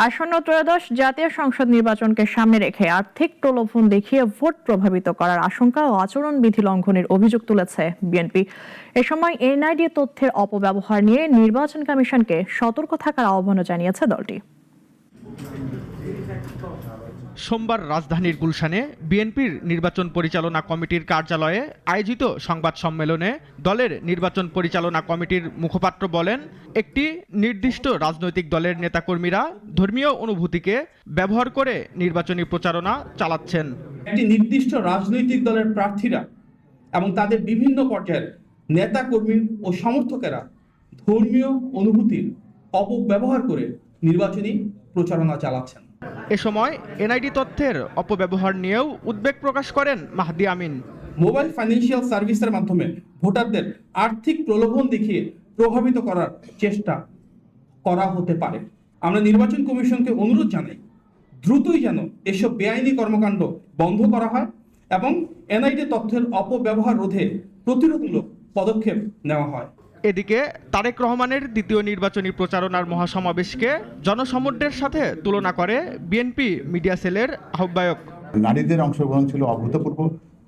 আসন্ন ত্রয়োদশ জাতীয় সংসদ নির্বাচনকে সামনে রেখে আর্থিক প্রলোভন দেখিয়ে ভোট প্রভাবিত করার আশঙ্কা ও আচরণবিধি লঙ্ঘনের অভিযোগ তুলেছে বিএনপি। এ সময় এনআইডি তথ্যের অপব্যবহার নিয়ে নির্বাচন কমিশনকে সতর্ক থাকার আহ্বানও জানিয়েছে দলটি। সোমবার রাজধানীর গুলশানে বিএনপির নির্বাচন পরিচালনা কমিটির কার্যালয়ে আয়োজিত সংবাদ সম্মেলনে দলের নির্বাচন পরিচালনা কমিটির মুখপাত্র বলেন, একটি নির্দিষ্ট রাজনৈতিক দলের নেতাকর্মীরা ধর্মীয় অনুভূতিকে ব্যবহার করে নির্বাচনী প্রচারণা চালাচ্ছেন। একটি নির্দিষ্ট রাজনৈতিক দলের প্রার্থীরা এবং তাদের বিভিন্ন পর্যায়ের নেতাকর্মী ও সমর্থকেরা ধর্মীয় অনুভূতির অপব্যবহার করে নির্বাচনী প্রচারণা চালাচ্ছেন। এ সময় এনআইডি তথ্যের অপব্যবহার নিয়েও উদ্বেগ প্রকাশ করেন মাহদি আমিন। মোবাইল ফাইন্যান্সিয়াল সার্ভিসের মাধ্যমে ভোটারদের আর্থিক প্রলোভন দেখিয়ে প্রভাবিত করার চেষ্টা করা হতে পারে। আমরা নির্বাচন কমিশনকে অনুরোধ জানাই, দ্রুতই যেন এসব বেআইনি কর্মকাণ্ড বন্ধ করা হয় এবং এনআইডি তথ্যের অপব্যবহার রোধে প্রতিরোধমূলক পদক্ষেপ নেওয়া হয়। এদিকে তারেক রহমানের দ্বিতীয় নির্বাচনী প্রচারণার মহাসমাবেশকে জনসমুদ্রের সাথে তুলনা করে বিএনপি মিডিয়া সেলের আহ্বায়ক। নারীদের অংশগ্রহণ ছিল অভূতপূর্ব,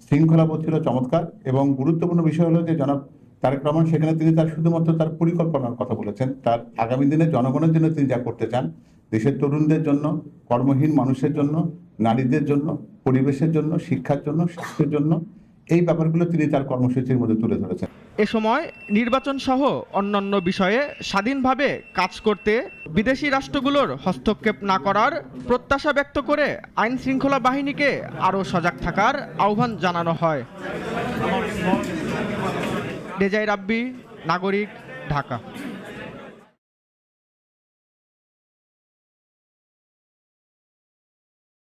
শৃঙ্খলাবোধ ছিল চমৎকার এবং গুরুত্বপূর্ণ বিষয় হলো যে জনাব তারেক রহমান সেখানে তিনি তার শুধুমাত্র তার পরিকল্পনার কথা বলেছেন, তার আগামী দিনে জনগণের জন্য তিনি যা করতে চান, দেশের তরুণদের জন্য, কর্মহীন মানুষের জন্য, নারীদের জন্য, পরিবেশের জন্য, শিক্ষার জন্য, স্বাস্থ্যের জন্য, এই ব্যাপারগুলো তিনি তার কর্মসূচির মধ্যে তুলে ধরেছেন। এ সময় নির্বাচন সহ অন্যান্য বিষয়ে স্বাধীনভাবে কাজ করতে বিদেশি রাষ্ট্রগুলোর হস্তক্ষেপ না করার প্রত্যাশা ব্যক্ত করে আইন শৃঙ্খলা বাহিনীকে আরও সজাগ থাকার আহ্বান জানানো হয়। রেজাই রাব্বি, নাগরিক, ঢাকা।